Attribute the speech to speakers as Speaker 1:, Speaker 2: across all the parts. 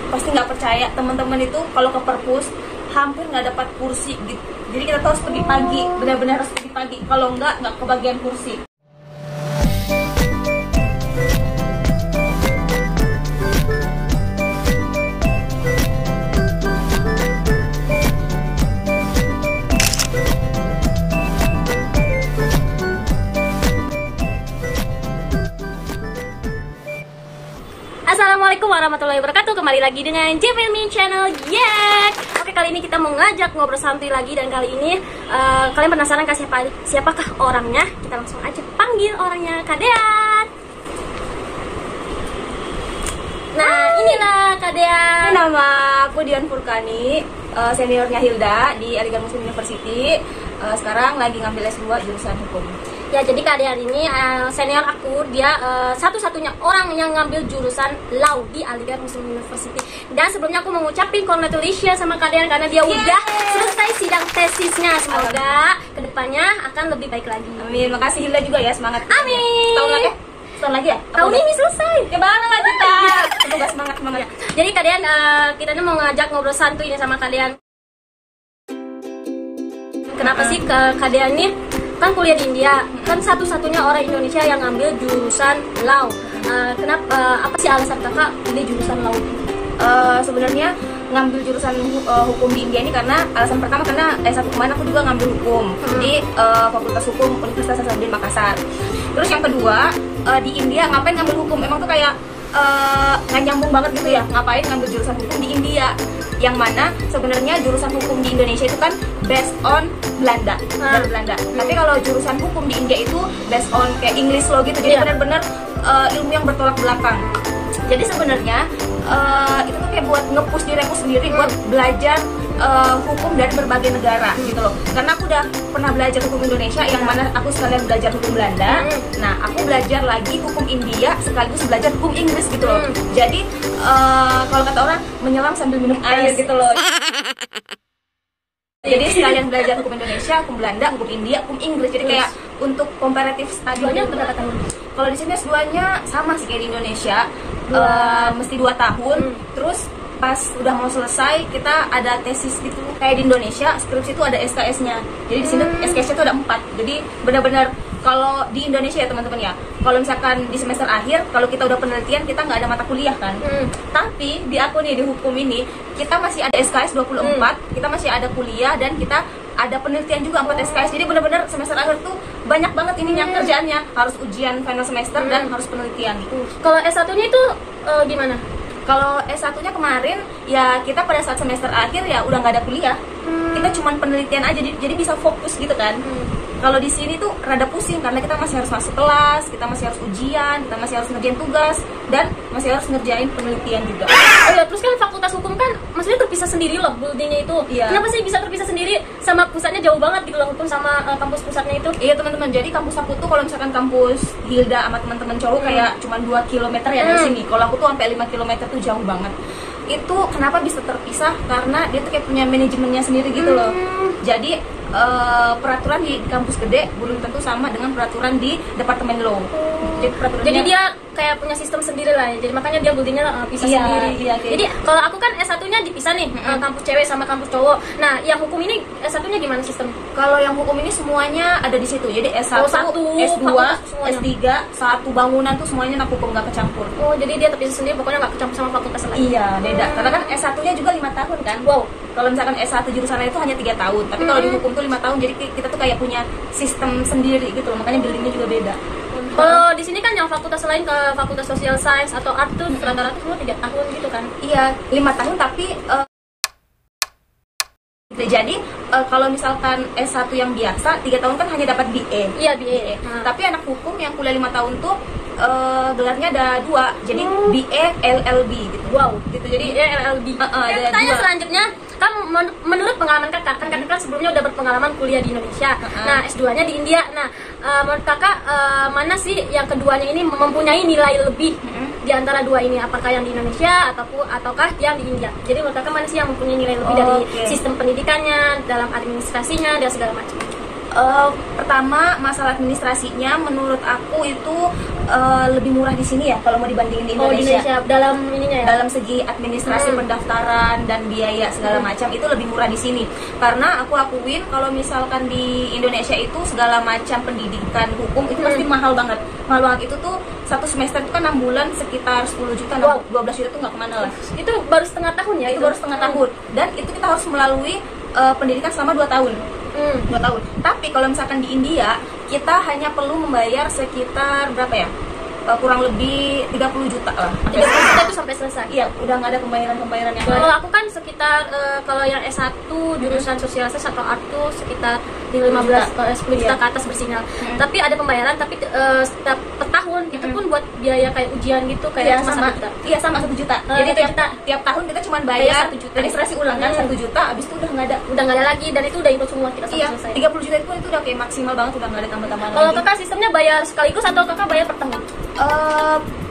Speaker 1: pasti nggak percaya teman-teman itu kalau ke perpus hampir nggak dapat kursi gitu. Jadi kita tuh harus pergi pagi, benar-benar harus pergi pagi. Kalau nggak kebagian kursi.
Speaker 2: Assalamualaikum warahmatullahi wabarakatuh. Kembali lagi dengan JPMI Channel. Oke, kali ini kita mau ngajak ngobrol santuy lagi. Dan kali ini kalian penasaran kan siapakah orangnya? Kita langsung aja panggil orangnya, Kak Dean. Nah, inilah Kak Dean.
Speaker 1: Nama aku Dian Furkani, seniornya Hilda di Aligar Muslim University. Sekarang lagi ngambil S2 jurusan hukum.
Speaker 2: Ya, jadi Kak Dean ini senior aku. Dia satu-satunya orang yang ngambil jurusan Law di Aligar Muslim University. Dan sebelumnya aku mau ngucapin congratulations sama Kak Dean karena dia udah selesai sidang tesisnya. Semoga kedepannya akan lebih baik lagi.
Speaker 1: Amin. Makasih Hilda juga ya, semangat.
Speaker 2: Amin.
Speaker 1: Tahun lagi ya?
Speaker 2: Tahun ini selesai.
Speaker 1: Ya bareng lah kita. Semoga semangat.
Speaker 2: Ya. Jadi Kak Dean, kita ini mau ngajak ngobrol santuy ini sama Kak Dean. Kenapa sih Kak Dean ini kan kuliah di India, kan satu-satunya orang Indonesia yang ngambil jurusan Law. Kenapa? Apa sih alasan kakak pilih jurusan Law?
Speaker 1: Sebenarnya ngambil jurusan hukum di India ini karena alasan pertama karena S1 kemarin aku juga ngambil hukum di Fakultas Hukum Universitas Hasanuddin Makassar. Terus yang kedua, di India ngapain ngambil hukum? Emang tuh kayak nggak nyambung banget gitu ya, ngapain ngambil jurusan hukum di India? Yang mana sebenarnya jurusan hukum di Indonesia itu kan based on Belanda, dari Belanda. Tapi kalau jurusan hukum di India itu based on kayak English law gitu, jadi benar-benar ilmu yang bertolak belakang. Jadi sebenarnya itu tuh kayak buat nge-push diri aku sendiri buat belajar hukum dari berbagai negara gitu loh. Karena aku udah pernah belajar hukum Indonesia, yang mana aku sekalian belajar hukum Belanda. Nah, aku belajar lagi hukum India sekaligus belajar hukum Inggris gitu loh. Jadi kalau kata orang menyelam sambil minum air gitu loh. Jadi sekalian belajar hukum Indonesia, hukum Belanda, hukum India, hukum Inggris. Jadi kayak untuk comparative study.
Speaker 2: S2-nya berapa tahun?
Speaker 1: Kalau di sini S2-nya sama sih kayak di Indonesia, mesti 2 tahun. Terus pas udah mau selesai kita ada tesis gitu. Kayak di Indonesia skripsi itu ada SKS-nya. Jadi di sini SKS-nya itu ada 4. Jadi benar-benar kalau di Indonesia ya teman-teman ya, kalau misalkan di semester akhir kalau kita udah penelitian kita nggak ada mata kuliah kan. Tapi di aku nih di hukum ini kita masih ada SKS 24, kita masih ada kuliah dan kita ada penelitian juga 4 SKS. Jadi benar-benar semester akhir tuh banyak banget ininya kerjaannya, harus ujian final semester dan harus penelitian gitu.
Speaker 2: Kalau S1-nya itu gimana?
Speaker 1: Kalau S1-nya kemarin ya kita pada saat semester akhir ya udah nggak ada kuliah. Kita cuman penelitian aja, jadi bisa fokus gitu kan. Kalau di sini tuh rada pusing karena kita masih harus masuk kelas, kita masih harus ujian, kita masih harus ngerjain tugas dan masih harus ngerjain penelitian juga.
Speaker 2: Oh ya, terus kan fakultas hukum kan maksudnya terpisah sendiri loh buildingnya itu. Kenapa sih bisa terpisah sendiri sama pusatnya jauh banget gitu loh, hukum sama kampus pusatnya itu?
Speaker 1: Iya teman-teman, jadi kampus aku tuh kalau misalkan kampus Hilda sama teman-teman cowok kayak cuma 2 km ya dari sini. Kalau aku tuh sampai 5 km tuh jauh banget. Itu kenapa bisa terpisah? Karena dia tuh kayak punya manajemennya sendiri gitu loh. Jadi peraturan di kampus gede belum tentu sama dengan peraturan di departemen law.
Speaker 2: Jadi dia kayak punya sistem sendiri lah ya. Jadi makanya dia buildingnya pisah sendiri. Jadi kalau aku kan S1-nya dipisah nih, kampus cewek sama kampus cowok. Nah, yang hukum ini S1-nya gimana sistem?
Speaker 1: Kalau yang hukum ini semuanya ada di situ. Jadi S1, S2, S3, satu bangunan tuh semuanya anak hukum, nggak kecampur.
Speaker 2: Oh, jadi dia terpisah sendiri, pokoknya nggak kecampur sama fakultas lain.
Speaker 1: Iya, beda. Karena kan S1-nya juga 5 tahun kan. Wow. Kalau misalkan S1 jurusan itu hanya 3 tahun, tapi kalau di hukum tuh 5 tahun. Jadi kita tuh kayak punya sistem sendiri gitu loh. Makanya buildingnya juga beda.
Speaker 2: Kalau di sini kan yang fakultas lain ke fakultas social science atau art tuh rata-rata semua 3 tahun gitu kan?
Speaker 1: Iya, 5 tahun tapi jadi kalau misalkan S1 yang biasa 3 tahun kan hanya dapat BA.
Speaker 2: Iya, BA.
Speaker 1: Tapi anak hukum yang kuliah 5 tahun tuh gelarnya ada 2. Jadi BA LLB gitu.
Speaker 2: Wow, gitu. Jadi BA LLB. Tanya selanjutnya, kan menurut pengalaman kakak, kan kakak sebelumnya udah berpengalaman kuliah di Indonesia. Nah, S2-nya di India. Nah, menurut kakak mana sih yang keduanya ini mempunyai nilai lebih di antara 2 ini? Apakah yang di Indonesia ataukah yang di India? Jadi menurut kakak mana sih yang mempunyai nilai lebih dari sistem pendidikannya, dalam administrasinya dan segala macam?
Speaker 1: Pertama, masalah administrasinya menurut aku itu lebih murah di sini ya kalau mau dibandingin di Indonesia.
Speaker 2: Dalam ininya ya.
Speaker 1: Dalam segi administrasi pendaftaran dan biaya segala macam itu lebih murah di sini. Karena aku akuin kalau misalkan di Indonesia itu segala macam pendidikan hukum itu pasti mahal banget. Mahal banget itu tuh satu semester itu kan 6 bulan sekitar 10 juta, 12 juta tuh nggak kemana lah.
Speaker 2: Itu baru setengah tahun ya?
Speaker 1: Itu baru setengah tahun. Dan itu kita harus melalui pendidikan selama 2 tahun. 2 tahun. Tapi kalau misalkan di India kita hanya perlu membayar sekitar berapa ya? Kurang lebih 30 juta lah.
Speaker 2: 30 juta itu sampai selesai.
Speaker 1: Iya, udah nggak ada pembayaran yang
Speaker 2: kalau aku kan sekitar kalau yang S1 jurusan sosial science atau art tuh sekitar di 15 10 juta ke atas bersinyal. Tapi ada pembayaran tapi setiap per tahun itu pun buat biaya kayak ujian gitu kayak
Speaker 1: sama
Speaker 2: 1 juta.
Speaker 1: Iya, sama 1 juta. Jadi tiap tahun kita cuma bayar 1 juta. Registrasi ulang kan 1 juta, habis itu udah nggak ada lagi dan itu udah ikut semua kita sampai selesai. 30 juta itu udah kayak maksimal banget, udah nggak ada tambah-tambahan.
Speaker 2: Kalau kakak sistemnya bayar sekaligus atau kakak bayar per tahun?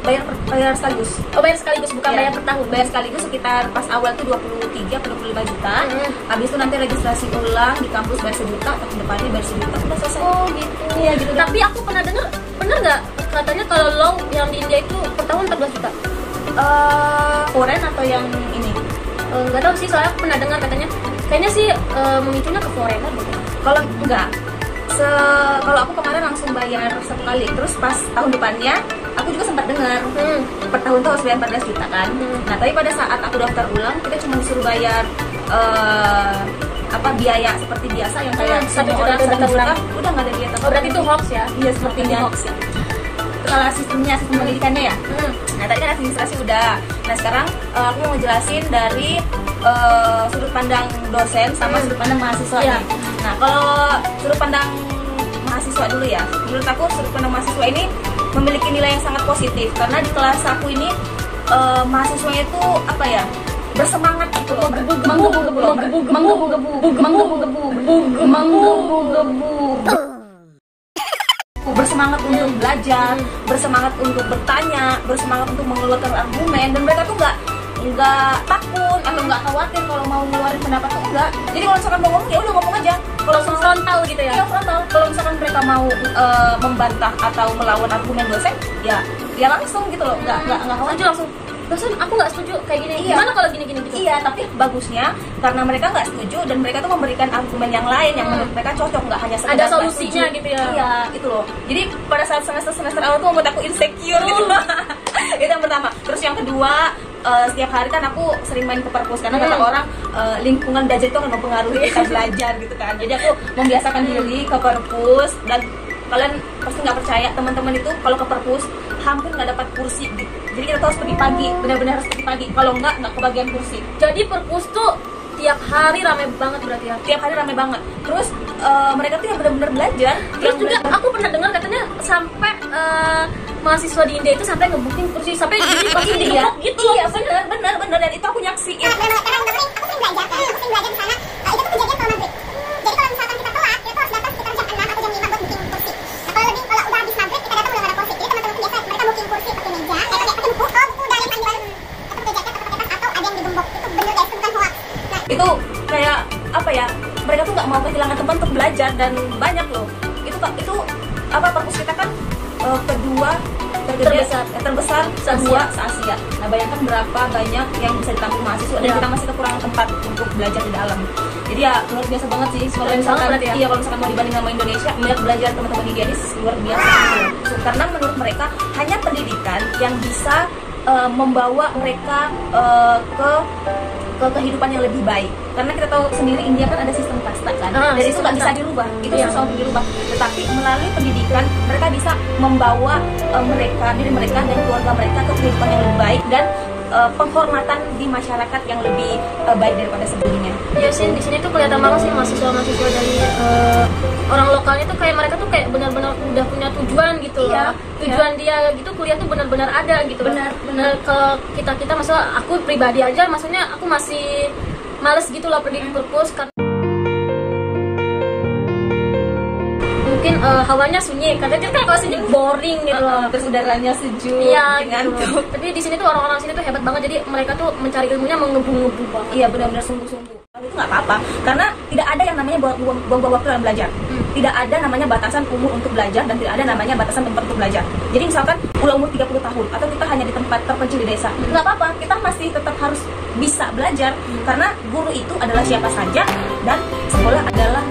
Speaker 1: Bayar sekaligus.
Speaker 2: Oh, bayar sekaligus bukan bayar per tahun.
Speaker 1: Bayar sekaligus sekitar pas awal tuh 23 atau 25 juta. Habis itu nanti registrasi ulang di kampus bayar 1 juta, atau depannya bayar 1 juta udah selesai.
Speaker 2: Oh, gitu.
Speaker 1: Iya, gitu.
Speaker 2: Tapi aku pernah dengar, bener nggak katanya kalau law yang di India itu per tahun 14 juta?
Speaker 1: Foreign atau yang ini?
Speaker 2: Nggak tahu sih, soalnya aku pernah dengar katanya kayaknya sih memicunya ke foreigner gitu.
Speaker 1: Kalau enggak, kalau aku kemarin langsung bayar 1 kali, terus pas tahun depannya aku juga sempat dengar per tahun tuh harus bayar 14 juta kan. Nah tapi pada saat aku daftar ulang kita cuma disuruh bayar biaya seperti biasa yang kayak
Speaker 2: 1 juta daftar ulang,
Speaker 1: udah nggak ada biaya.
Speaker 2: Oh, berarti itu hoax ya?
Speaker 1: Iya, sepertinya hoax ya. Kalau sistem pendidikannya ya. Nah tadi kan administrasi udah. Nah sekarang aku mau ngejelasin dari sudut pandang dosen sama sudut pandang mahasiswa. Nah kalau sudut pandang mahasiswa dulu ya, menurut aku sudut pandang mahasiswa ini memiliki nilai yang sangat positif karena di kelas aku ini mahasiswanya itu apa ya, bersemangat gitu loh, bersemangat untuk belajar, bersemangat untuk bertanya, bersemangat untuk mengeluarkan argumen, dan mereka tuh nggak takut atau nggak khawatir kalau mau ngeluarin pendapat tuh enggak. Jadi kalau misalkan mau ngomong ya udah ngomong aja. Kalau
Speaker 2: frontal gitu ya?
Speaker 1: Iya, frontal. Kalau misalkan mereka mau membantah atau melawan argumen dosen, ya langsung gitu loh, nggak khawatir, langsung
Speaker 2: dosen aku nggak setuju kayak gini. Gimana kalau gini gitu?
Speaker 1: Iya, tapi bagusnya karena mereka nggak setuju dan mereka tuh memberikan argumen yang lain yang menurut mereka cocok, nggak hanya sekedar
Speaker 2: ada solusinya gitu ya.
Speaker 1: Iya, itu loh. Jadi pada saat semester awal tuh membuat aku insecure gitu loh. Itu yang pertama. Terus yang kedua, setiap hari kan aku sering main ke perpus karena kata orang lingkungan belajar itu akan mempengaruhi kita belajar gitu kan. Jadi aku membiasakan diri ke perpus, dan kalian pasti nggak percaya, teman-teman itu kalau ke perpus hampir nggak dapat kursi gitu. Jadi kita tuh harus pergi pagi, benar-benar harus pergi pagi. Kalau nggak kebagian kursi.
Speaker 2: Jadi perpus tuh tiap hari rame banget berarti ya?
Speaker 1: Tiap hari rame banget. Terus mereka tuh yang benar-benar belajar.
Speaker 2: Terus juga aku pernah dengar katanya sampai mahasiswa di India itu sampai ngebooking kursi, sampai jadi pasti digembok gitu.
Speaker 1: Iya, benar, dan itu aku nyaksiin.
Speaker 3: Aku sering belajar di sana. Itu tuh kejadian kalau maghrib. Jadi kalau misalkan kita telat, kita harus datang sekitar jam 6 atau jam 5 buat booking kursi. Nah, kalau udah habis maghrib kita datang udah nggak ada kursi. Jadi teman-teman biasa mereka booking kursi pakai meja, pakai buku dari panggilan, atau pakai jaket atau pakai tas, atau ada yang digembok. Itu bener guys, itu bukan hoax. Nah,
Speaker 1: itu kayak apa ya? Mereka tuh nggak mau kehilangan tempat untuk belajar, dan banyak loh. Itu perpus kita kan kedua terbesar se-Asia. Nah bayangkan berapa banyak yang bisa ditampung mahasiswa, dan kita masih kekurangan tempat untuk belajar di dalam. Jadi ya luar biasa banget sih. Kalau misalkan mau dibanding sama Indonesia, melihat belajar teman-teman di India luar biasa gitu. Karena menurut mereka hanya pendidikan yang bisa membawa mereka ke kehidupan yang lebih baik. Karena kita tahu sendiri India kan ada sistem kasta kan. Dari itu nggak bisa dirubah. Itu susah untuk dirubah. Tetapi melalui pendidikan mereka bisa membawa diri mereka dan keluarga mereka ke kehidupan yang lebih baik, dan penghormatan di masyarakat yang lebih baik daripada sebelumnya.
Speaker 2: Ya sih, di sini tuh kelihatan banget sih mahasiswa dari orang lokalnya tuh kayak mereka tuh kayak benar-benar udah punya tujuan gitu. Tujuan dia gitu kuliah tuh benar-benar ada gitu.
Speaker 1: Benar.
Speaker 2: Kalau kita masalah aku pribadi aja, maksudnya aku masih males gitu loh pergi ke perpus karena mungkin hawanya sunyi, katanya kan kalau sunyi boring gitu loh.
Speaker 1: Terus udaranya sejuk.
Speaker 2: Iya gitu. Tapi di sini tuh orang-orang sini tuh hebat banget, jadi mereka tuh mencari ilmunya mengebu-ngebu banget.
Speaker 1: Iya, benar-benar sungguh-sungguh. Itu nggak apa-apa, karena tidak ada yang namanya buang-buang waktu dalam belajar. tidak ada namanya batasan umur untuk belajar dan tidak ada namanya batasan tempat untuk belajar. Jadi misalkan udah umur 30 tahun atau kita hanya di tempat terpencil di desa, nggak apa-apa, kita masih tetap harus bisa belajar karena guru itu adalah siapa saja dan sekolah adalah